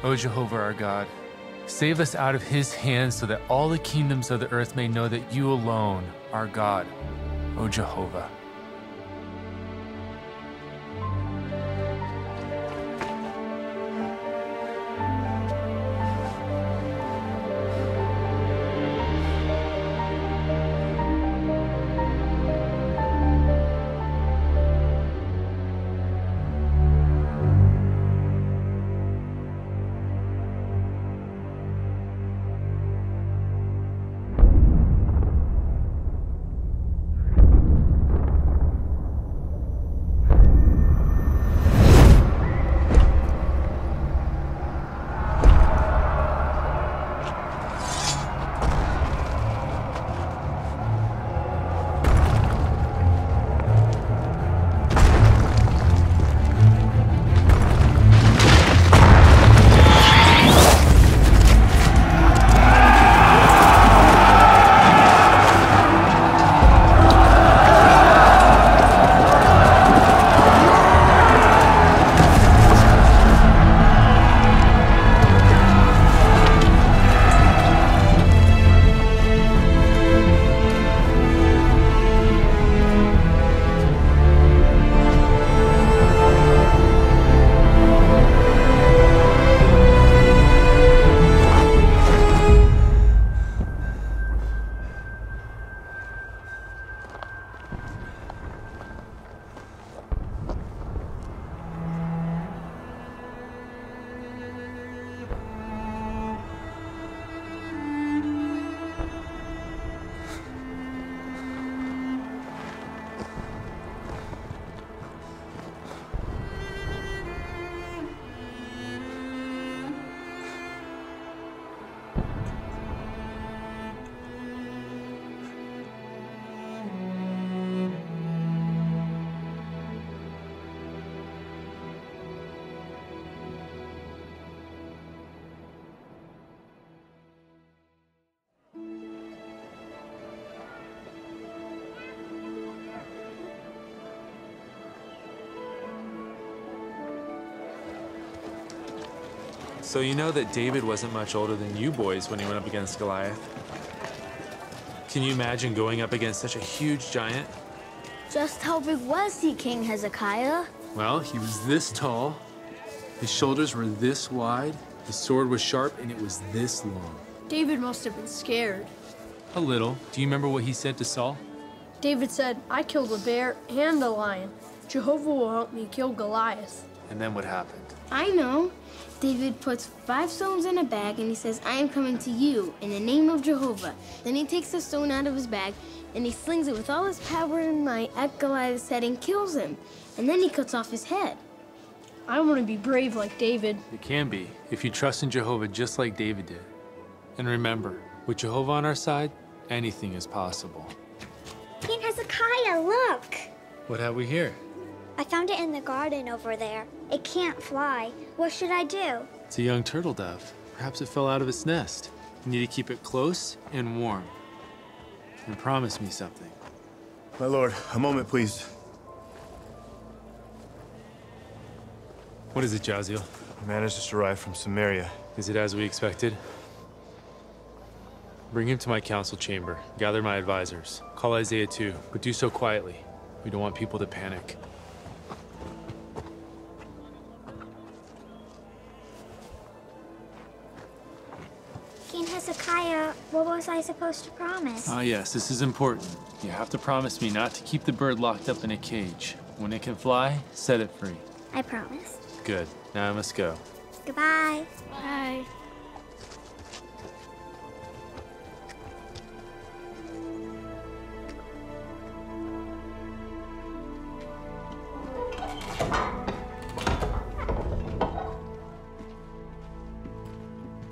O Jehovah our God, save us out of his hands so that all the kingdoms of the earth may know that you alone are God, O Jehovah. So you know that David wasn't much older than you boys when he went up against Goliath. Can you imagine going up against such a huge giant? Just how big was he, King Hezekiah? Well, he was this tall, his shoulders were this wide, his sword was sharp, and it was this long. David must have been scared. A little. Do you remember what he said to Saul? David said, I killed a bear and a lion. Jehovah will help me kill Goliath. And then what happened? I know. David puts 5 stones in a bag and he says, I am coming to you in the name of Jehovah. Then he takes the stone out of his bag and he slings it with all his power and might at Goliath's head and kills him. And then he cuts off his head. I want to be brave like David. You can be, if you trust in Jehovah just like David did. And remember, with Jehovah on our side, anything is possible. King Hezekiah, look! What have we here? I found it in the garden over there. It can't fly. What should I do? It's a young turtle dove. Perhaps it fell out of its nest. You need to keep it close and warm. And promise me something. My lord, a moment, please. What is it, Jaziel? A man has just arrived from Samaria. Is it as we expected? Bring him to my council chamber. Gather my advisors. Call Isaiah too, but do so quietly. We don't want people to panic. King Hezekiah, what was I supposed to promise? Ah, yes, this is important. You have to promise me not to keep the bird locked up in a cage. When it can fly, set it free. I promised. Good. Now I must go. Goodbye. Bye.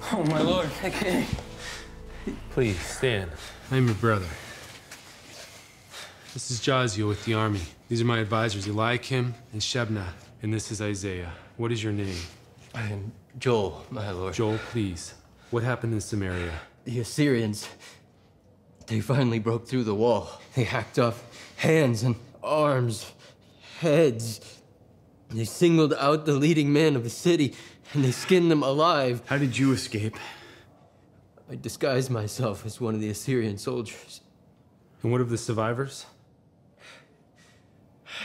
Oh, my lord. Okay. Please, stand. I'm your brother. This is Jaziel with the army. These are my advisors, Eliakim and Shebna. And this is Isaiah. What is your name? I am Joel, my lord. Joel, please. What happened in Samaria? The Assyrians, they finally broke through the wall. They hacked off hands and arms, heads. They singled out the leading man of the city and they skinned them alive. How did you escape? I disguised myself as one of the Assyrian soldiers. And what of the survivors?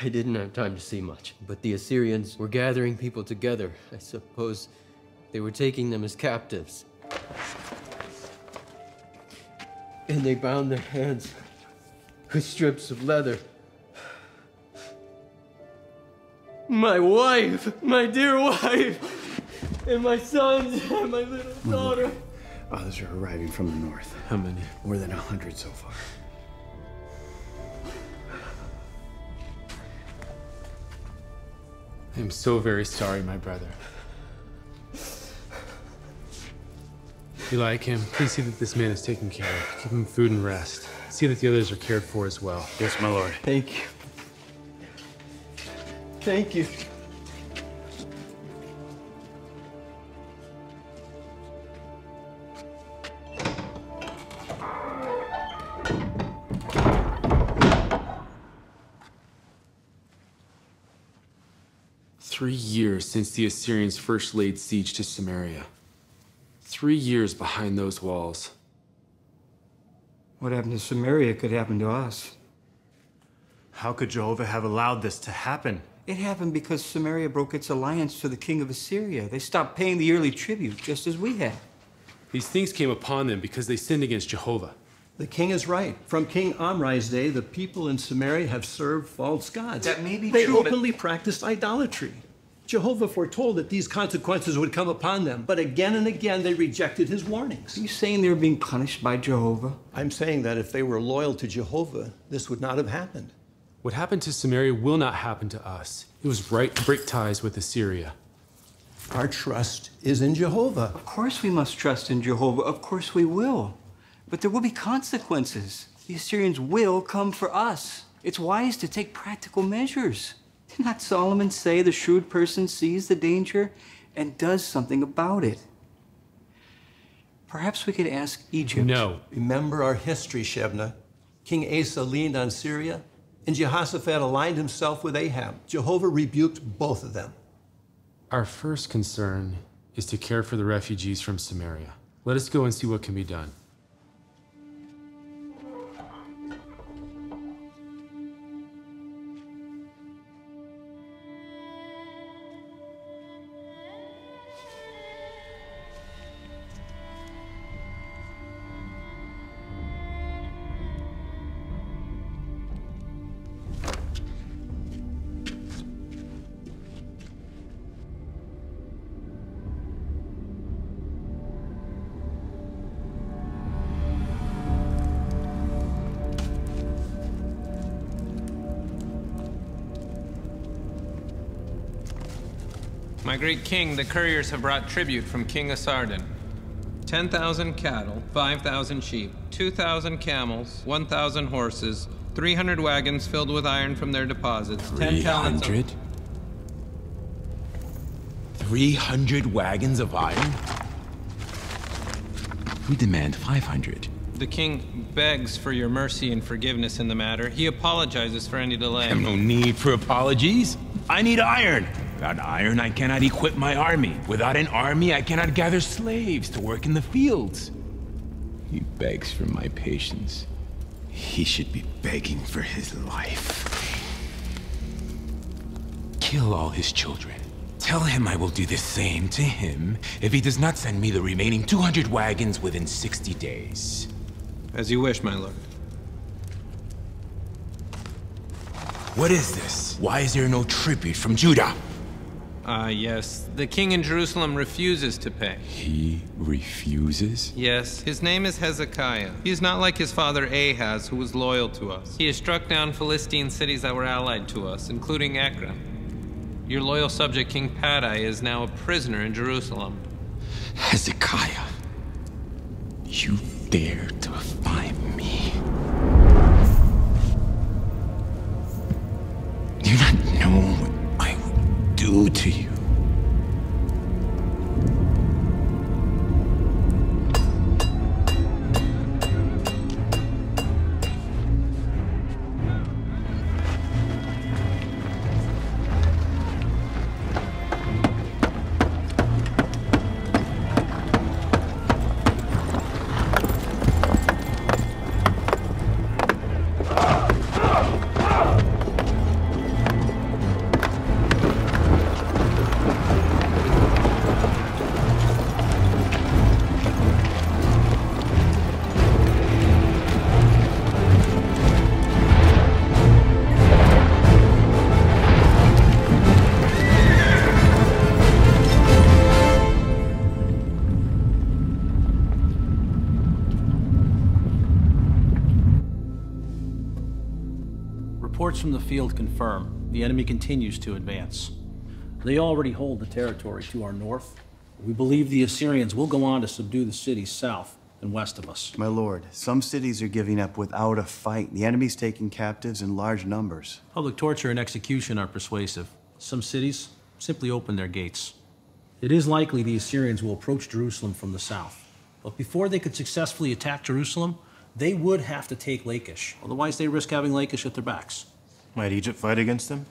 I didn't have time to see much, but the Assyrians were gathering people together. I suppose they were taking them as captives. And they bound their hands with strips of leather. My wife, my dear wife, and my sons, and my little daughter. Others are arriving from the north. How many? More than 100 so far. I am so very sorry, my brother. If you like him, please see that this man is taken care of. Give him food and rest. See that the others are cared for as well. Yes, my lord. Thank you. Thank you. "3 years since the Assyrians first laid siege to Samaria. 3 years behind those walls. What happened to Samaria could happen to us. How could Jehovah have allowed this to happen? It happened because Samaria broke its alliance to the king of Assyria. They stopped paying the yearly tribute, just as we had. These things came upon them because they sinned against Jehovah. The king is right. From King Omri's day, the people in Samaria have served false gods. That may be They true, openly practiced idolatry. Jehovah foretold that these consequences would come upon them, but again and again they rejected his warnings. Are you saying they were being punished by Jehovah? I'm saying that if they were loyal to Jehovah, this would not have happened. What happened to Samaria will not happen to us. It was right to break ties with Assyria. Our trust is in Jehovah. Of course we must trust in Jehovah. Of course we will. But there will be consequences. The Assyrians will come for us. It's wise to take practical measures. Did not Solomon say the shrewd person sees the danger and does something about it? Perhaps we could ask Egypt. No. Remember our history, Shebna. King Asa leaned on Syria, and Jehoshaphat aligned himself with Ahab. Jehovah rebuked both of them. Our first concern is to care for the refugees from Samaria. Let us go and see what can be done. My great king, the couriers have brought tribute from King Asardin. 10,000 cattle, 5,000 sheep, 2,000 camels, 1,000 horses, 300 wagons filled with iron from their deposits, 10 talents. 300? 300 wagons of iron? We demand 500. The king begs for your mercy and forgiveness in the matter. He apologizes for any delay. I have no need for apologies. I need iron. Without iron, I cannot equip my army. Without an army, I cannot gather slaves to work in the fields. He begs for my patience. He should be begging for his life. Kill all his children. Tell him I will do the same to him if he does not send me the remaining 200 wagons within 60 days. As you wish, my lord. What is this? Why is there no tribute from Judah? Yes. The king in Jerusalem refuses to pay. He refuses? Yes. His name is Hezekiah. He is not like his father Ahaz, who was loyal to us. He has struck down Philistine cities that were allied to us, including Ekron. Your loyal subject, King Padai, is now a prisoner in Jerusalem. Hezekiah, you dare to defy me? Do you not know what I will do to you? Reports from the field confirm the enemy continues to advance. They already hold the territory to our north. We believe the Assyrians will go on to subdue the cities south and west of us. My lord, some cities are giving up without a fight. The enemy's taking captives in large numbers. Public torture and execution are persuasive. Some cities simply open their gates. It is likely the Assyrians will approach Jerusalem from the south. But before they could successfully attack Jerusalem, they would have to take Lachish. Otherwise, they risk having Lachish at their backs. Might Egypt fight against them?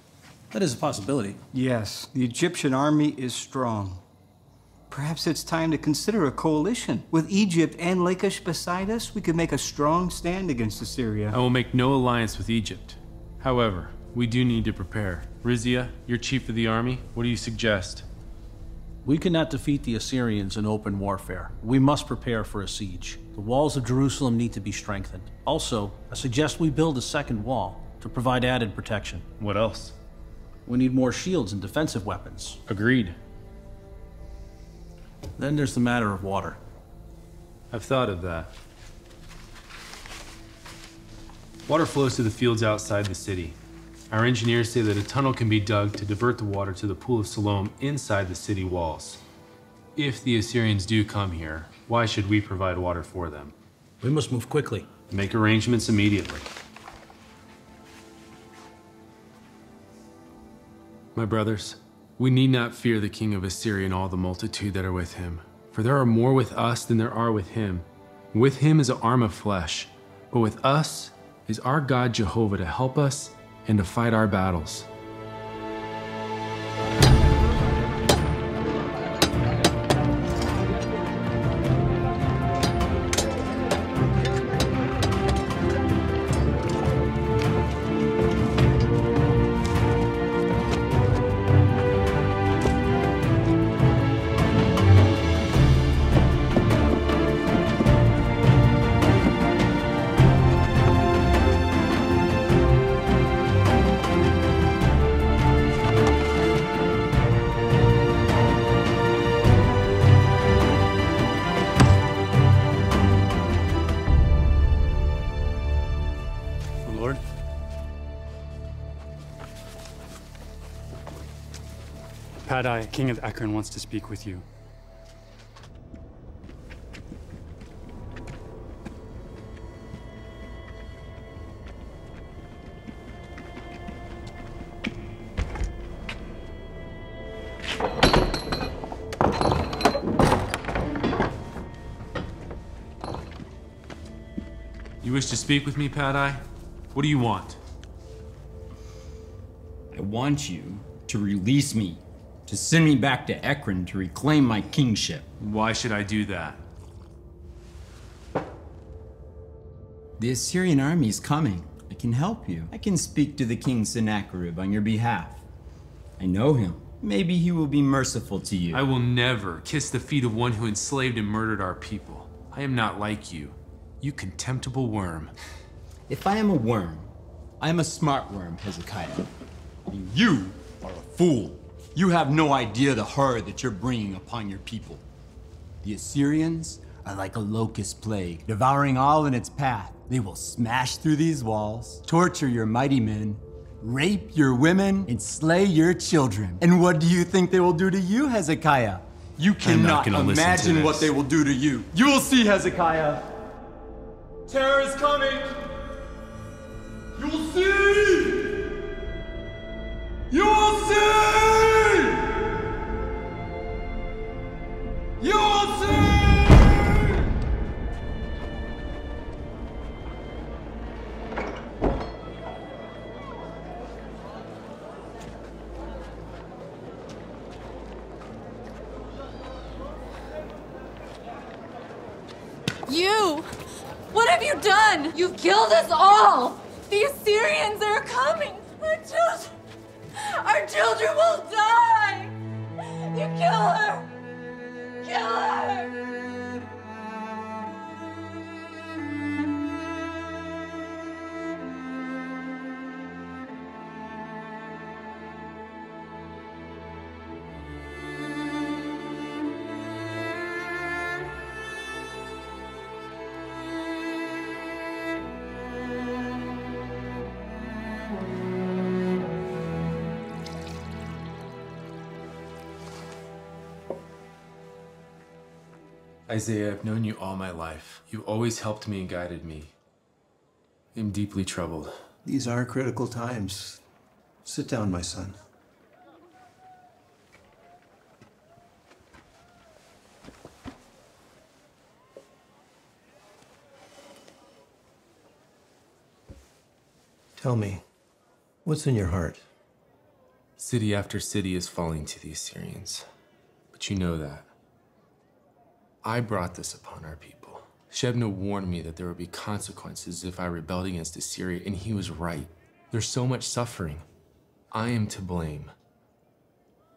That is a possibility. Yes, the Egyptian army is strong. Perhaps it's time to consider a coalition. With Egypt and Lachish beside us, we could make a strong stand against Assyria. I will make no alliance with Egypt. However, we do need to prepare. Rizia, you're chief of the army. What do you suggest? We cannot defeat the Assyrians in open warfare. We must prepare for a siege. The walls of Jerusalem need to be strengthened. Also, I suggest we build a second wall to provide added protection. What else? We need more shields and defensive weapons. Agreed. Then there's the matter of water. I've thought of that. Water flows to the fields outside the city. Our engineers say that a tunnel can be dug to divert the water to the Pool of Siloam inside the city walls. If the Assyrians do come here, why should we provide water for them? We must move quickly. Make arrangements immediately. My brothers, we need not fear the king of Assyria and all the multitude that are with him, for there are more with us than there are with him. With him is an arm of flesh, but with us is our God Jehovah to help us and to fight our battles. Padai, king of Ekron, wants to speak with you. You wish to speak with me, Padai? What do you want? I want you to release me, to send me back to Ekron to reclaim my kingship. Why should I do that? The Assyrian army is coming. I can help you. I can speak to the king Sennacherib on your behalf. I know him. Maybe he will be merciful to you. I will never kiss the feet of one who enslaved and murdered our people. I am not like you, you contemptible worm. If I am a worm, I am a smart worm, Hezekiah. And you are a fool. You have no idea the horror that you're bringing upon your people. The Assyrians are like a locust plague, devouring all in its path. They will smash through these walls, torture your mighty men, rape your women, and slay your children. And what do you think they will do to you, Hezekiah? You cannot imagine what they will do to you. You will see, Hezekiah. Terror is coming. You will see. You will see. You will see. You! What have you done? You've killed us all! The Assyrians are coming! Our children will die! You kill her! Kill her! Isaiah, I've known you all my life. You've always helped me and guided me. I'm deeply troubled. These are critical times. Sit down, my son. Tell me, what's in your heart? City after city is falling to the Assyrians, but you know that. I brought this upon our people. Shebna warned me that there would be consequences if I rebelled against Assyria, and he was right. There's so much suffering. I am to blame.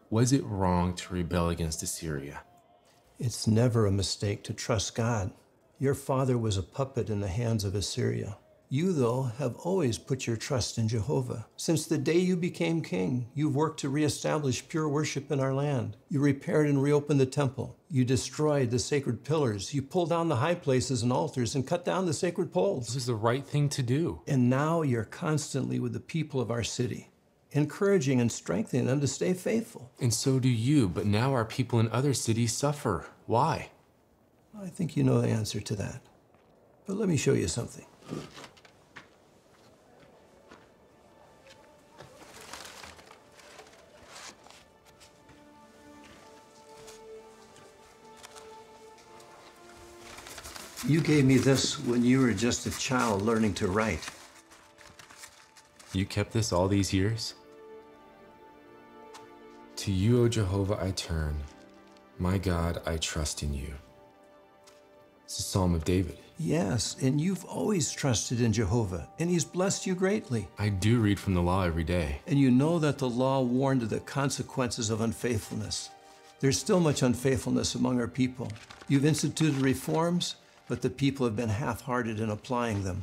Was it wrong to rebel against Assyria? It's never a mistake to trust God. Your father was a puppet in the hands of Assyria. You, though, have always put your trust in Jehovah. Since the day you became king, you've worked to reestablish pure worship in our land. You repaired and reopened the temple. You destroyed the sacred pillars. You pulled down the high places and altars and cut down the sacred poles. This is the right thing to do. And now you're constantly with the people of our city, encouraging and strengthening them to stay faithful. And so do you, but now our people in other cities suffer. Why? I think you know the answer to that. But let me show you something. You gave me this when you were just a child learning to write. You kept this all these years? To you, O Jehovah, I turn. My God, I trust in you. It's a Psalm of David. Yes, and you've always trusted in Jehovah, and he's blessed you greatly. I do read from the law every day. And you know that the law warned of the consequences of unfaithfulness. There's still much unfaithfulness among our people. You've instituted reforms, but the people have been half-hearted in applying them.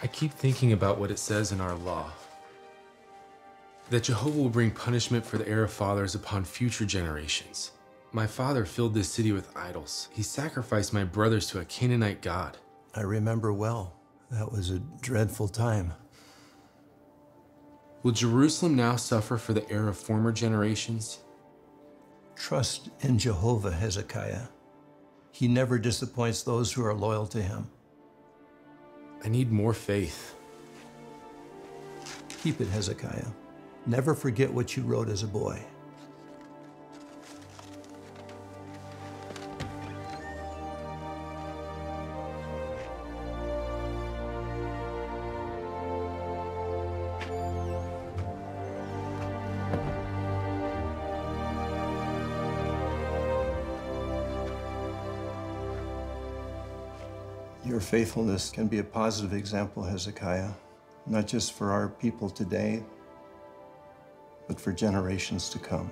I keep thinking about what it says in our law. That Jehovah will bring punishment for the error of fathers upon future generations. My father filled this city with idols. He sacrificed my brothers to a Canaanite god. I remember well. That was a dreadful time. Will Jerusalem now suffer for the error of former generations? Trust in Jehovah, Hezekiah. He never disappoints those who are loyal to him. I need more faith. Keep it, Hezekiah. Never forget what you wrote as a boy. Your faithfulness can be a positive example, Hezekiah, not just for our people today, but for generations to come.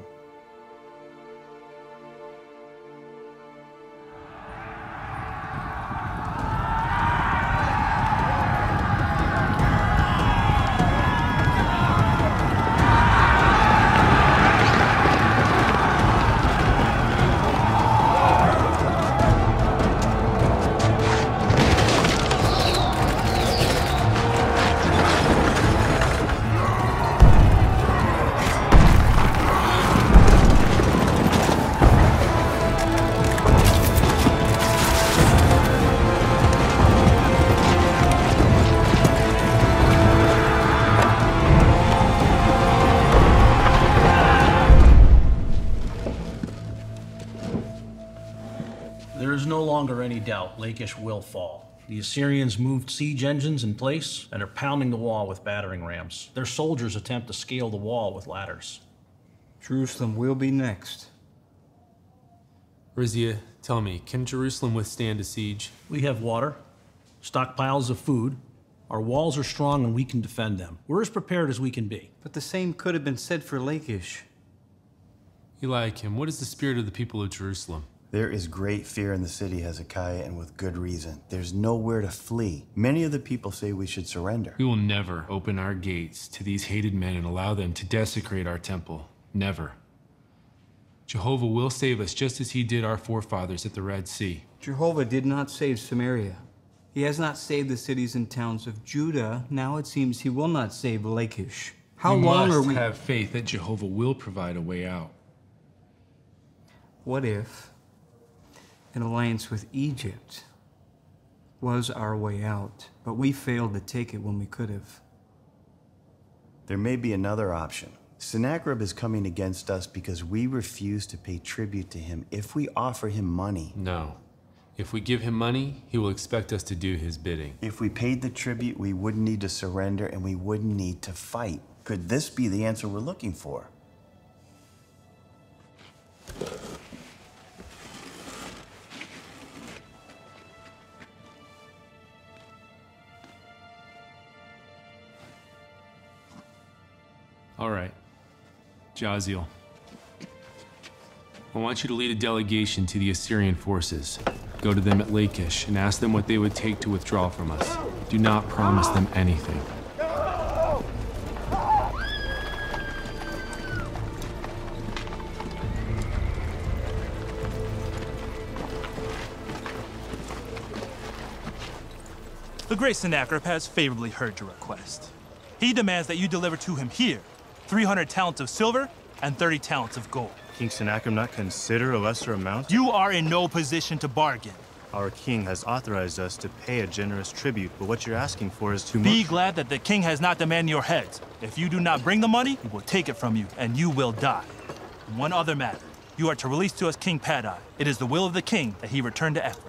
There is no longer any doubt Lachish will fall. The Assyrians moved siege engines in place and are pounding the wall with battering rams. Their soldiers attempt to scale the wall with ladders. Jerusalem will be next. Rizia, tell me, can Jerusalem withstand a siege? We have water, stockpiles of food. Our walls are strong and we can defend them. We're as prepared as we can be. But the same could have been said for Lachish. Eliakim, what is the spirit of the people of Jerusalem? There is great fear in the city, Hezekiah, and with good reason. There's nowhere to flee. Many of the people say we should surrender. We will never open our gates to these hated men and allow them to desecrate our temple. Never. Jehovah will save us just as he did our forefathers at the Red Sea. Jehovah did not save Samaria. He has not saved the cities and towns of Judah. Now it seems he will not save Lachish. How long are we... have faith that Jehovah will provide a way out. What if an alliance with Egypt was our way out, but we failed to take it when we could have? There may be another option. Sennacherib is coming against us because we refuse to pay tribute to him if we offer him money. No. If we give him money, he will expect us to do his bidding. If we paid the tribute, we wouldn't need to surrender and we wouldn't need to fight. Could this be the answer we're looking for? All right. Jaziel, I want you to lead a delegation to the Assyrian forces. Go to them at Lachish and ask them what they would take to withdraw from us. Do not promise them anything. The great Sennacherib has favorably heard your request. He demands that you deliver to him here 300 talents of silver and 30 talents of gold. King Sennacherib not consider a lesser amount? You are in no position to bargain. Our king has authorized us to pay a generous tribute, but what you're asking for is too much. Be glad that the king has not demanded your heads. If you do not bring the money, he will take it from you, and you will die. One other matter. You are to release to us King Padai. It is the will of the king that he return to Ephraim.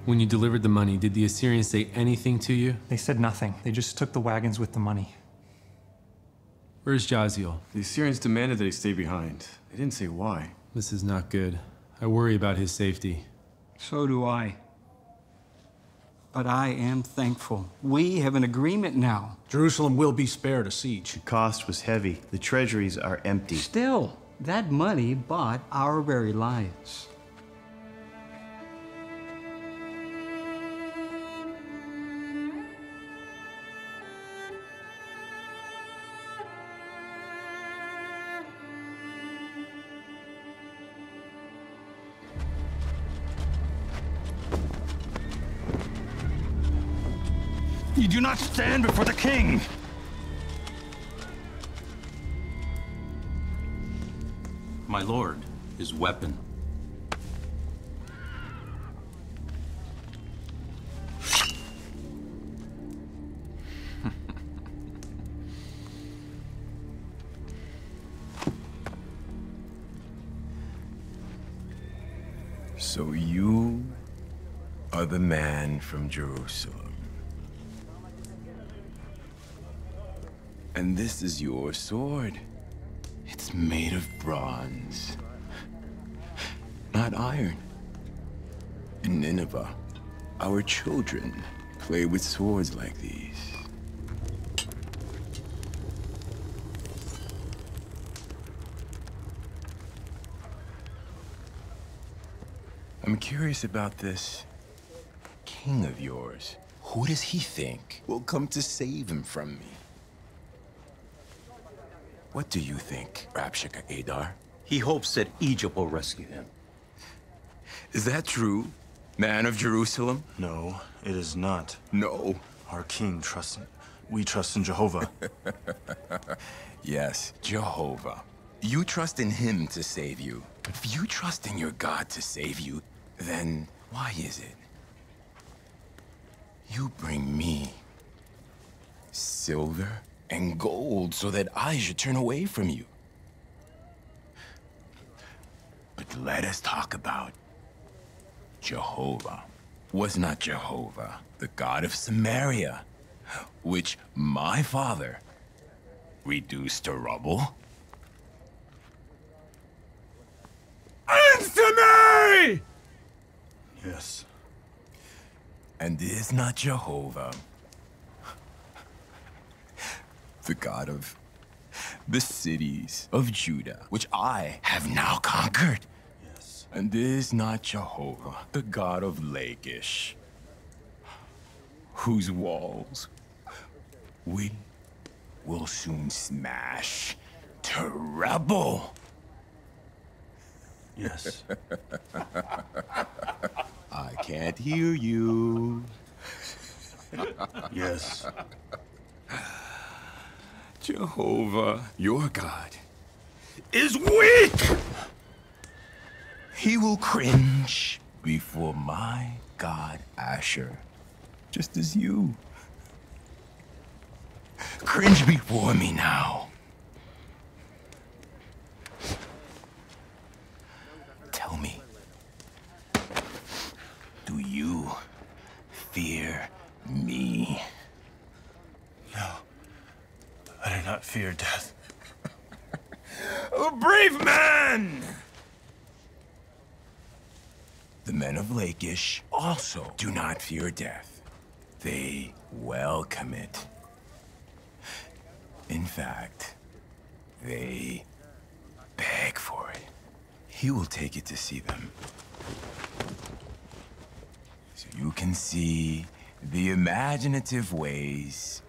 When you delivered the money, did the Assyrians say anything to you? They said nothing. They just took the wagons with the money. Where's Jaziel? The Assyrians demanded that he stay behind. They didn't say why. This is not good. I worry about his safety. So do I. But I am thankful. We have an agreement now. Jerusalem will be spared a siege. The cost was heavy. The treasuries are empty. Still, that money bought our very lives. You do not stand before the king! My lord, his weapon. So you are the man from Jerusalem. And this is your sword. It's made of bronze, not iron. In Nineveh, our children play with swords like these. I'm curious about this king of yours. Who does he think will come to save him from me? What do you think, Rabshakeh Adar? He hopes that Egypt will rescue him. Is that true, man of Jerusalem? No, it is not. No. Our king trusts in... We trust in Jehovah. Yes, Jehovah. You trust in him to save you. But if you trust in your God to save you, then why is it you bring me silver and gold so that I should turn away from you? But let us talk about Jehovah. Was not Jehovah the God of Samaria, which my father reduced to rubble? Answer me! Yes. And is not Jehovah the God of the cities of Judah, which I have now conquered? Yes. And is not Jehovah the God of Lachish, whose walls we will soon smash to rubble? Yes. I can't hear you. Yes. Jehovah, your God, is weak. He will cringe before my God Asher, just as you. Cringe before me now. Tell me, do you fear me? No, I do not fear death. A brave man! The men of Lachish also do not fear death. They welcome it. In fact, they beg for it. He will take it to see them. So you can see the imaginative ways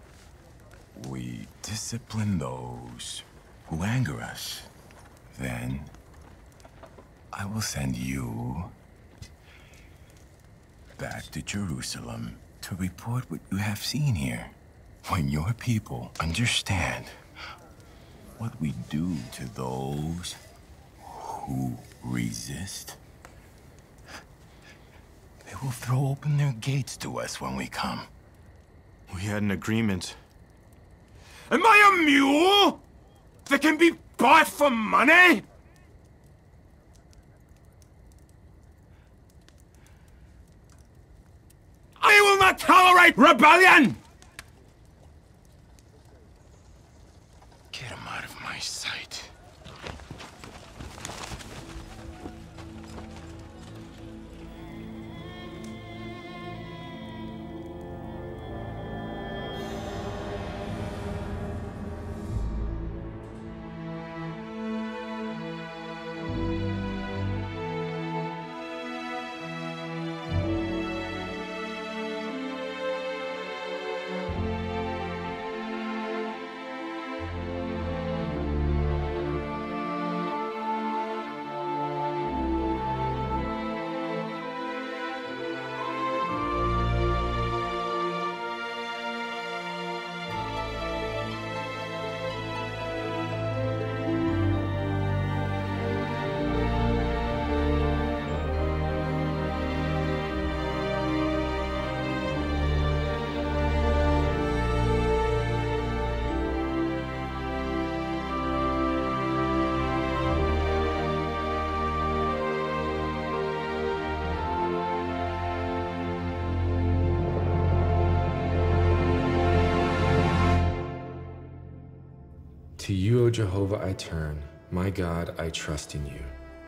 we discipline those who anger us. Then I will send you back to Jerusalem to report what you have seen here. When your people understand what we do to those who resist, they will throw open their gates to us when we come. We had an agreement. Am I a mule that can be bought for money? I will not tolerate rebellion! Get him out of my sight. To you, O Jehovah, I turn. My God, I trust in you.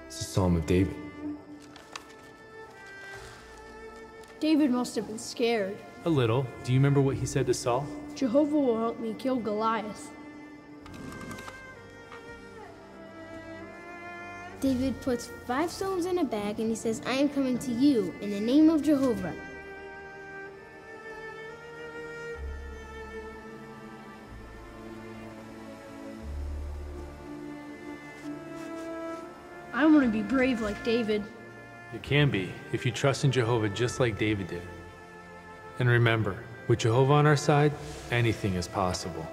It's a Psalm of David. David must have been scared. A little. Do you remember what he said to Saul? Jehovah will help me kill Goliath. David puts 5 stones in a bag and he says, I am coming to you in the name of Jehovah. I want to be brave like David. You can be, if you trust in Jehovah just like David did. And remember, with Jehovah on our side, anything is possible.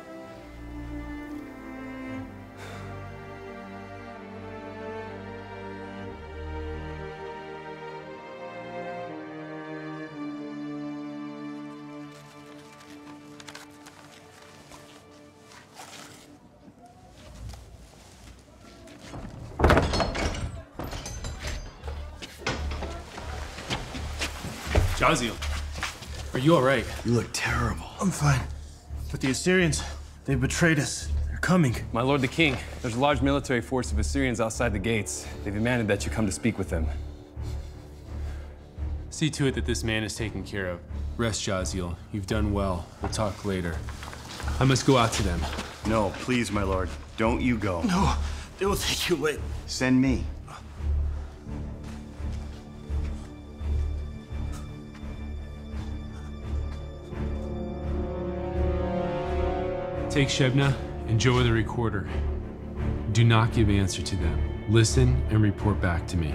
Jaziel, are you all right? You look terrible. I'm fine. But the Assyrians, they betrayed us. They're coming. My lord the king, there's a large military force of Assyrians outside the gates. They demanded that you come to speak with them. See to it that this man is taken care of. Rest, Jaziel. You've done well. We'll talk later. I must go out to them. No, please, my lord. Don't you go. No, they will take you away. Send me. Take Shebna and Joah the recorder. Do not give answer to them. Listen and report back to me.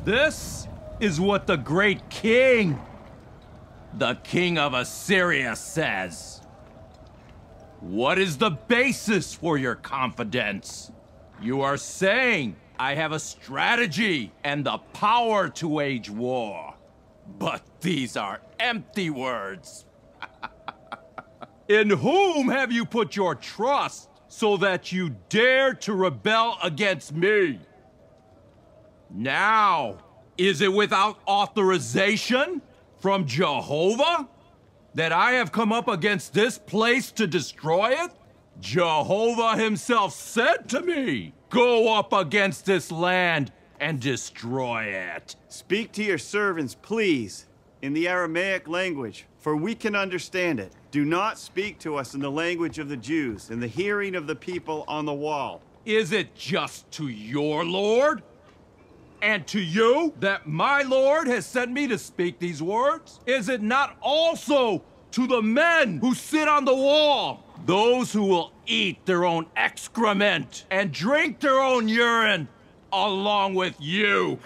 This is what the great king, the king of Assyria, says. What is the basis for your confidence? You are saying I have a strategy and the power to wage war. But these are empty words. In whom have you put your trust so that you dare to rebel against me? Now, is it without authorization from Jehovah that I have come up against this place to destroy it? Jehovah himself said to me, go up against this land and destroy it. Speak to your servants, please, in the Aramaic language, for we can understand it. Do not speak to us in the language of the Jews, in the hearing of the people on the wall. Is it just to your Lord and to you that my Lord has sent me to speak these words? Is it not also to the men who sit on the wall, those who will eat their own excrement and drink their own urine along with you?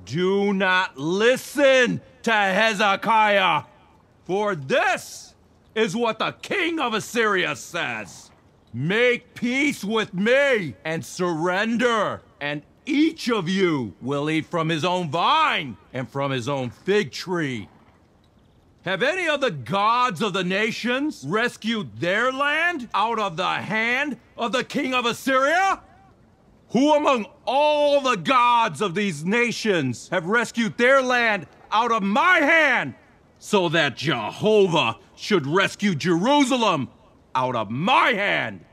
Do not listen to Hezekiah, for this is what the king of Assyria says. Make peace with me and surrender, and each of you will eat from his own vine and from his own fig tree. Have any of the gods of the nations rescued their land out of the hand of the king of Assyria? Who among all the gods of these nations have rescued their land out of my hand, so that Jehovah should rescue Jerusalem out of my hand?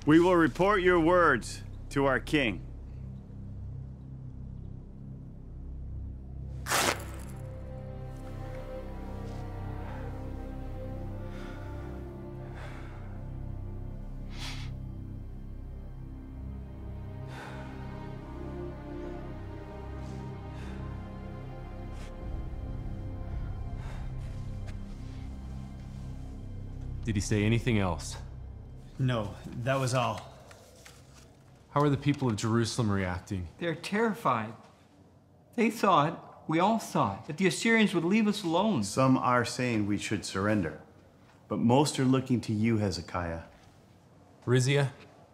We will report your words to our king. Did he say anything else? No, that was all. How are the people of Jerusalem reacting? They're terrified. They thought, we all thought, that the Assyrians would leave us alone. Some are saying we should surrender, but most are looking to you, Hezekiah. Rizia,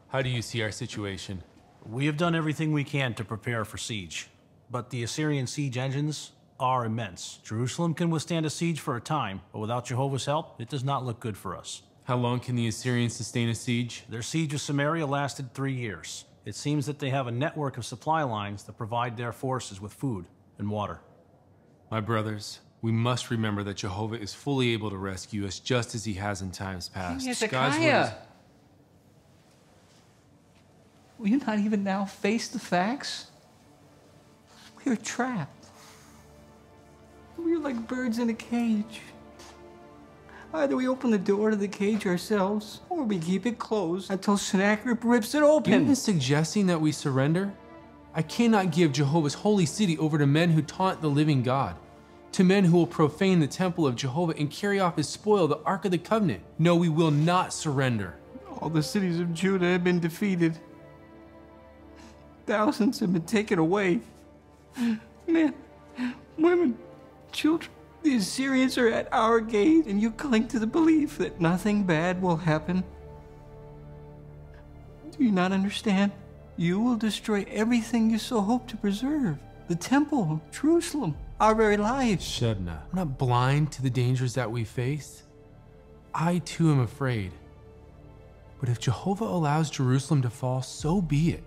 how do you see our situation? We have done everything we can to prepare for siege, but the Assyrian siege engines are immense. Jerusalem can withstand a siege for a time, but without Jehovah's help, it does not look good for us. How long can the Assyrians sustain a siege? Their siege of Samaria lasted 3 years. It seems that they have a network of supply lines that provide their forces with food and water. My brothers, we must remember that Jehovah is fully able to rescue us just as he has in times past. Hezekiah! Will you not even now face the facts? We are trapped. We are like birds in a cage. Either we open the door to the cage ourselves, or we keep it closed until Sennacherib rips it open. Even suggesting that we surrender? I cannot give Jehovah's holy city over to men who taunt the living God, to men who will profane the temple of Jehovah and carry off his spoil, the Ark of the Covenant. No, we will not surrender. All the cities of Judah have been defeated. Thousands have been taken away. Men, women, children. The Assyrians are at our gate, and you cling to the belief that nothing bad will happen. Do you not understand? You will destroy everything you so hope to preserve. The temple, Jerusalem, our very lives. Shebna, I'm not blind to the dangers that we face. I too am afraid. But if Jehovah allows Jerusalem to fall, so be it.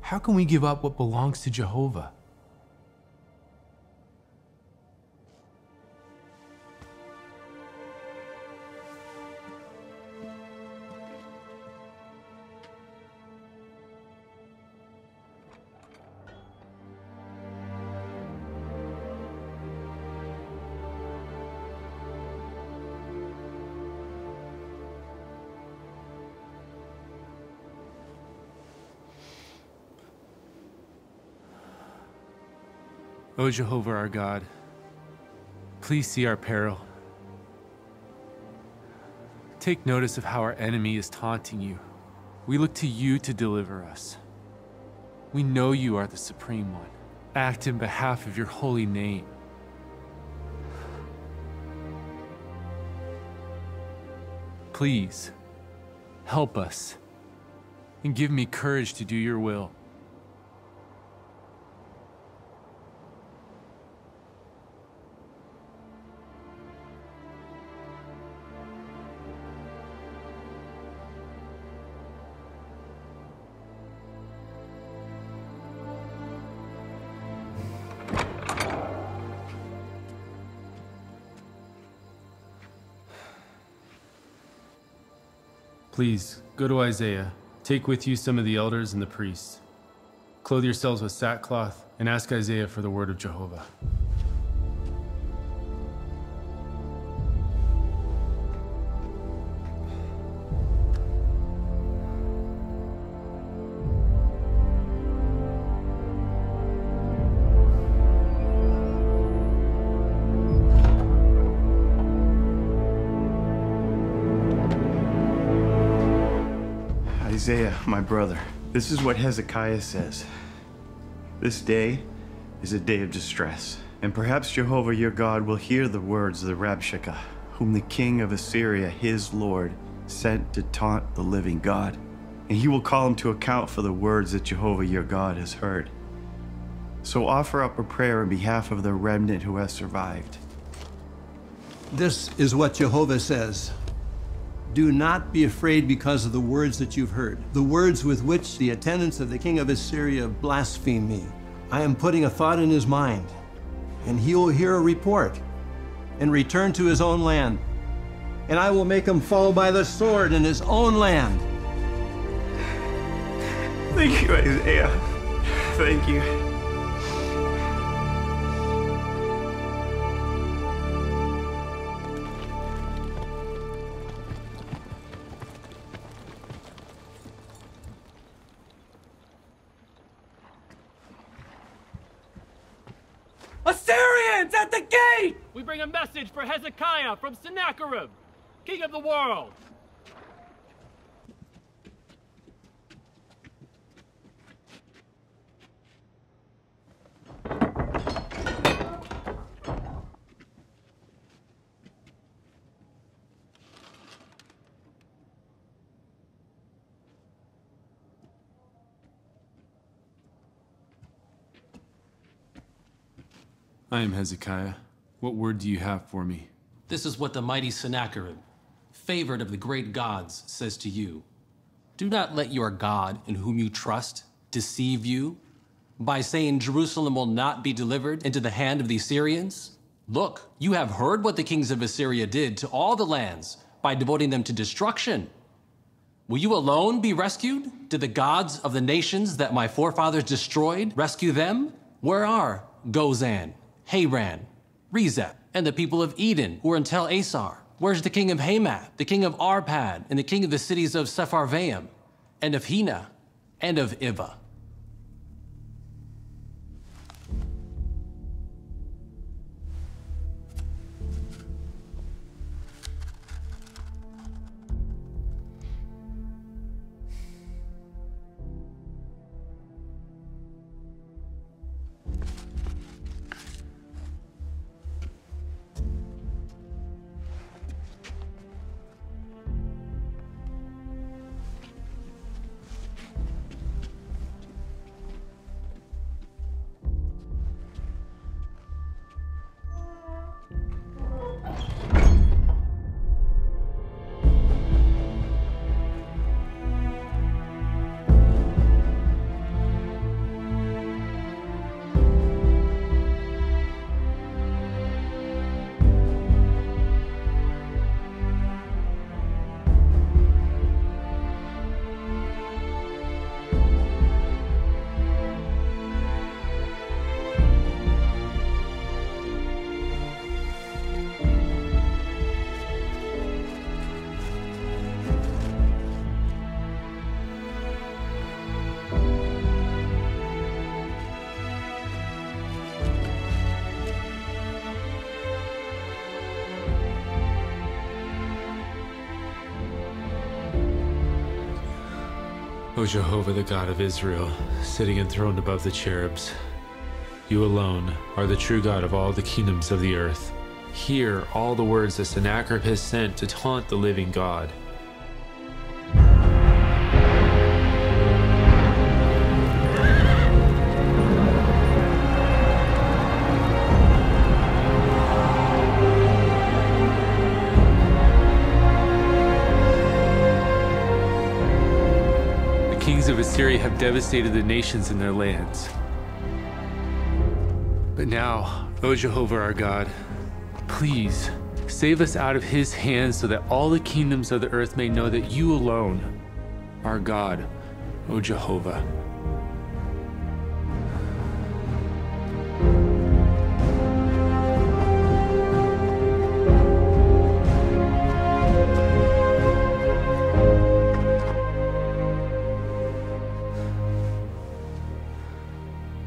How can we give up what belongs to Jehovah? O Jehovah our God, please see our peril. Take notice of how our enemy is taunting you. We look to you to deliver us. We know you are the Supreme One. Act in behalf of your holy name. Please, help us and give me courage to do your will. Please, go to Isaiah. Take with you some of the elders and the priests. Clothe yourselves with sackcloth and ask Isaiah for the word of Jehovah. Isaiah, my brother, this is what Hezekiah says. This day is a day of distress, and perhaps Jehovah your God will hear the words of the Rabshakeh, whom the king of Assyria, his lord, sent to taunt the living God. And he will call him to account for the words that Jehovah your God has heard. So offer up a prayer on behalf of the remnant who has survived. This is what Jehovah says. Do not be afraid because of the words that you've heard, the words with which the attendants of the king of Assyria blaspheme me. I am putting a thought in his mind, and he will hear a report and return to his own land. And I will make him fall by the sword in his own land. Thank you, Isaiah. Thank you. Assyrians at the gate! We bring a message for Hezekiah from Sennacherib, king of the world. I am Hezekiah. What word do you have for me? This is what the mighty Sennacherib, favored of the great gods, says to you. Do not let your God, in whom you trust, deceive you by saying Jerusalem will not be delivered into the hand of the Assyrians. Look, you have heard what the kings of Assyria did to all the lands by devoting them to destruction. Will you alone be rescued? Did the gods of the nations that my forefathers destroyed rescue them? Where are Gozan, Haran, Rezeph, and the people of Eden who are in Tel Asar? Where's the king of Hamath, the king of Arpad, and the king of the cities of Sepharvaim, and of Hena, and of Iva? O Jehovah, the God of Israel, sitting enthroned above the cherubs, you alone are the true God of all the kingdoms of the earth. Hear all the words that Sennacherib has sent to taunt the living God. The kings of Assyria have devastated the nations in their lands. But now, O Jehovah our God, please save us out of his hands so that all the kingdoms of the earth may know that you alone are God, O Jehovah.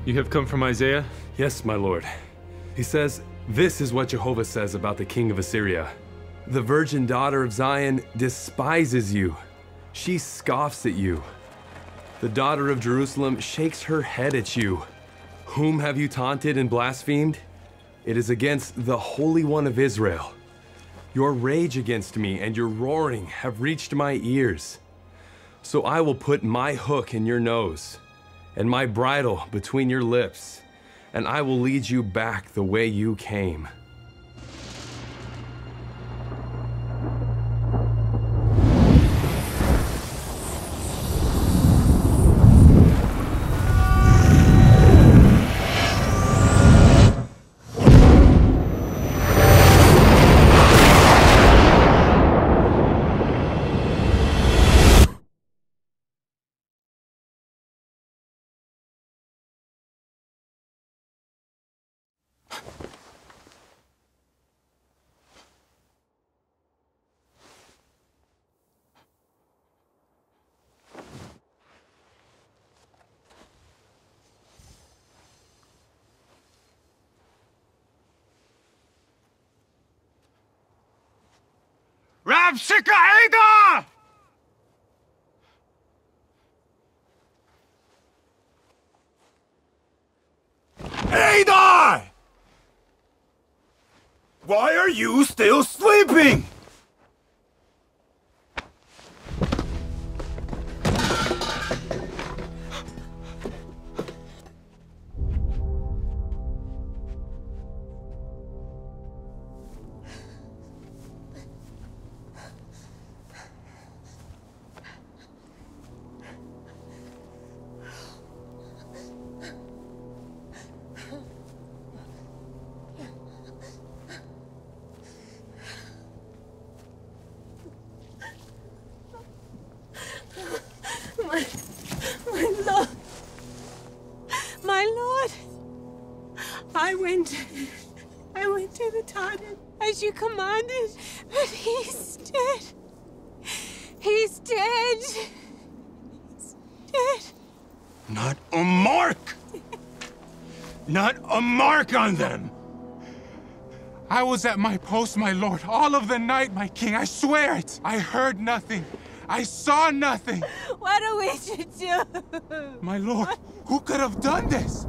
You have come from Isaiah? Yes, my lord. He says, "This is what Jehovah says about the king of Assyria. The virgin daughter of Zion despises you. She scoffs at you. The daughter of Jerusalem shakes her head at you. Whom have you taunted and blasphemed? It is against the Holy One of Israel. Your rage against me and your roaring have reached my ears. So I will put my hook in your nose and my bridle between your lips, and I will lead you back the way you came." Rabshika Ada! Ada! Why are you still sleeping? I went to the Tartan as you commanded, but he's dead. He's dead. He's dead. Not a mark! Not a mark on them! I was at my post, my lord, all of the night, my king. I swear it. I heard nothing. I saw nothing. What are we to do? My lord, who could have done this?